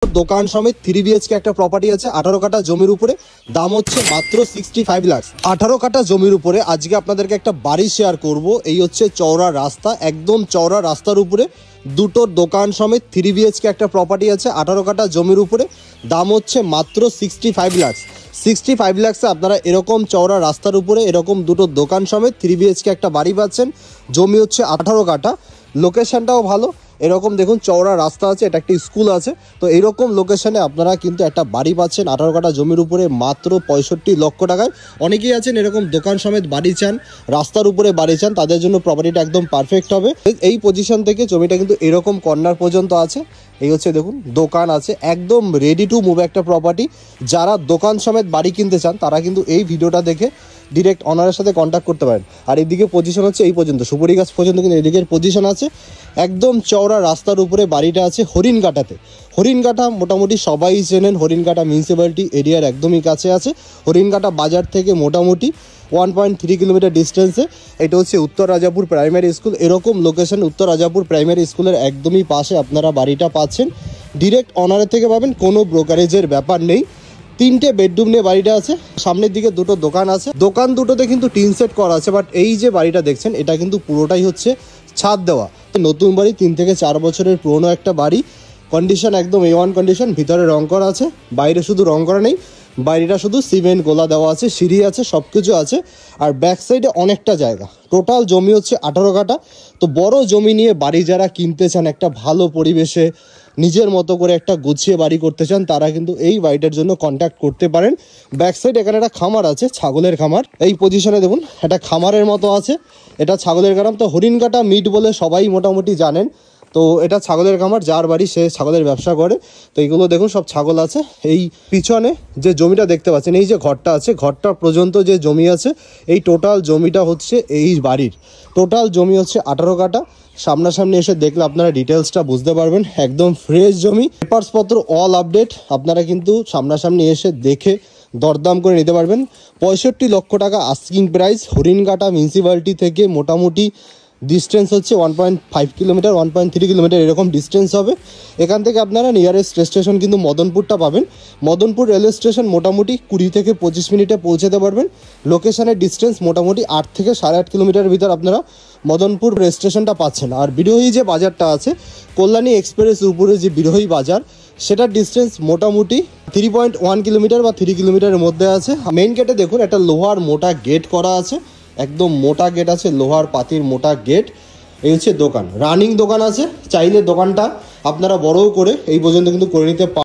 দোকান সমেত 3 BHK একটা প্রপার্টি আছে 18 কাঠা জমির উপরে, দাম হচ্ছে মাত্র 65 লাখ। 18 কাঠা জমির উপরে আজকে আপনাদেরকে একটা বাড়ি শেয়ার করব। এই হচ্ছে চওড়া রাস্তা, একদম চওড়া রাস্তার উপরে দুটো দোকান সমেত 3 BHK একটা প্রপার্টি আছে 18 কাঠা জমির উপরে, দাম হচ্ছে মাত্র 65 লাখ। 65 লাখসে আপনারা এরকম চওড়া রাস্তার উপরে এরকম দুটো দোকান সমেত 3 BHK একটা বাড়ি পাচ্ছেন। জমি হচ্ছে 18 কাঠা, লোকেশনটাও ভালো। এরকম দেখুন চওড়া রাস্তা আছে, এটা একটা স্কুল আছে। তো এইরকম লোকেশনে আপনারা কিন্তু একটা বাড়ি পাচ্ছেন 18 কাঠা জমির উপরে মাত্র 65 লক্ষ টাকায়। অনেকেই আছেন এরকম দোকান সমেত বাড়ি চান, রাস্তার উপরে বাড়ি চান, তাদের জন্য প্রপার্টিটা একদম পারফেক্ট হবে। এই পজিশন থেকে জমিটা কিন্তু এরকম কর্নার পর্যন্ত আছে। এই হচ্ছে দেখুন দোকান আছে, একদম রেডি টু মুভ একটা প্রপার্টি। যারা দোকান সমেত বাড়ি কিনতে চান তারা কিন্তু এই ভিডিওটা দেখে ডিরেক্ট অনারের সাথে কন্ট্যাক্ট করতে পারেন। আর এদিকে পজিশন হচ্ছে এই পর্যন্ত, সুপারি গাছ পর্যন্ত কিন্তু এদিকের পজিশন আছে। একদম চওড়া রাস্তার উপরে বাড়িটা আছে হরিণঘাটাতে। হরিণঘাটা মোটামুটি সবাই চেনেন, হরিণঘাটা মিউনিসিপ্যালিটি এরিয়ার একদমই কাছে আছে। হরিণঘাটা বাজার থেকে মোটামুটি 1.3 কিলোমিটার ডিস্টেন্সে। এটা হচ্ছে উত্তর রাজাপুর প্রাইমারি স্কুল। এরকম লোকেশন উত্তর রাজাপুর প্রাইমারি স্কুলের একদমই পাশে আপনারা বাড়িটা পাচ্ছেন। ডিরেক্ট অনারের থেকে পাবেন, কোনো ব্রোকারেজের ব্যাপার নেই। 3টে বেডরুম নিয়ে বাড়িটা আছে। সামনের দিকে দুটো দোকান আছে, দোকান দুটোতে কিন্তু টিন সেট করা আছে। বাট এই যে বাড়িটা দেখছেন এটা কিন্তু পুরোটাই হচ্ছে ছাদ দেওয়া। নতুন বাড়ি, 3 থেকে 4 বছরের পুরনো একটা বাড়ি। কন্ডিশন একদম A1 কন্ডিশন। ভিতরে রং করা আছে, বাইরে শুধু রং করা নেই, বাড়িটা শুধু সিমেন্ট গোলা দেওয়া আছে, সিঁড়ি আছে, সব কিছু আছে। আর ব্যাক সাইডে অনেকটা জায়গা। টোটাল জমি হচ্ছে 18 কাঠা। তো বড় জমি নিয়ে বাড়ি যারা কিনতে চান, একটা ভালো পরিবেশে নিজের মতো করে একটা গুছিয়ে বাড়ি করতে চান, তারা কিন্তু এই বাড়িটার জন্য কন্ট্যাক্ট করতে পারেন। ব্যাক সাইড এখানে একটা খামার আছে, ছাগলের খামার। এই পজিশনে দেখুন একটা খামারের মতো আছে, এটা ছাগলের খামার। তো হরিণঘাটা মিট বলে সবাই মোটামুটি জানেন। তো এটা ছাগলের খামার, যার বাড়ি সে ছাগলের ব্যবসা করে। তো এইগুলো দেখুন সব ছাগল আছে। এই পিছনে যে জমিটা দেখতে পাচ্ছেন, এই যে ঘরটা আছে, ঘরটা পর্যন্ত যে জমি আছে, এই টোটাল জমিটা হচ্ছে এই বাড়ির। টোটাল জমি হচ্ছে 18 কাঠা। সামনাসামনি এসে দেখলে আপনারা ডিটেলসটা বুঝতে পারবেন। একদম ফ্রেশ জমি, পেপারসপত্র অল আপডেট। আপনারা কিন্তু সামনাসামনি এসে দেখে দরদাম করে নিতে পারবেন। 65 লক্ষ টাকা আস্কিং প্রাইস। হরিণঘাটা মিউনিসিপ্যালিটি থেকে মোটামুটি ডিস্টেন্স হচ্ছে 1.5 কিলোমিটার, 1.3 কিলোমিটার এরকম ডিস্টেন্স হবে। এখান থেকে আপনারা নিয়ারেস্ট স্টেশন কিন্তু মদনপুরটা পাবেন। মদনপুর রেলওয়ে স্টেশন মোটামুটি 20 থেকে 25 মিনিটে পৌঁছাতে পারবেন। লোকেশনের ডিস্টেন্স মোটামুটি 8 থেকে 8.5 কিলোমিটারের ভিতর আপনারা মদনপুর রেল স্টেশনটা পাচ্ছেন। আর বিরোহী যে বাজারটা আছে, কল্যাণী এক্সপ্রেস উপরে যে বিরোহী বাজার, সেটার ডিস্টেন্স মোটামুটি 3.1 কিলোমিটার বা 3 কিলোমিটারের মধ্যে আছে। মেইন গেটে দেখুন একটা লোহার মোটা গেট করা আছে, একদম মোটা গেট আছে, লোহার পাতির মোটা গেট। এই হচ্ছে দোকান, রানিং দোকান আছে। চাইলে দোকানটা আপনারা বড়ও করে এই পর্যন্ত কিন্তু করে নিতে পারেন।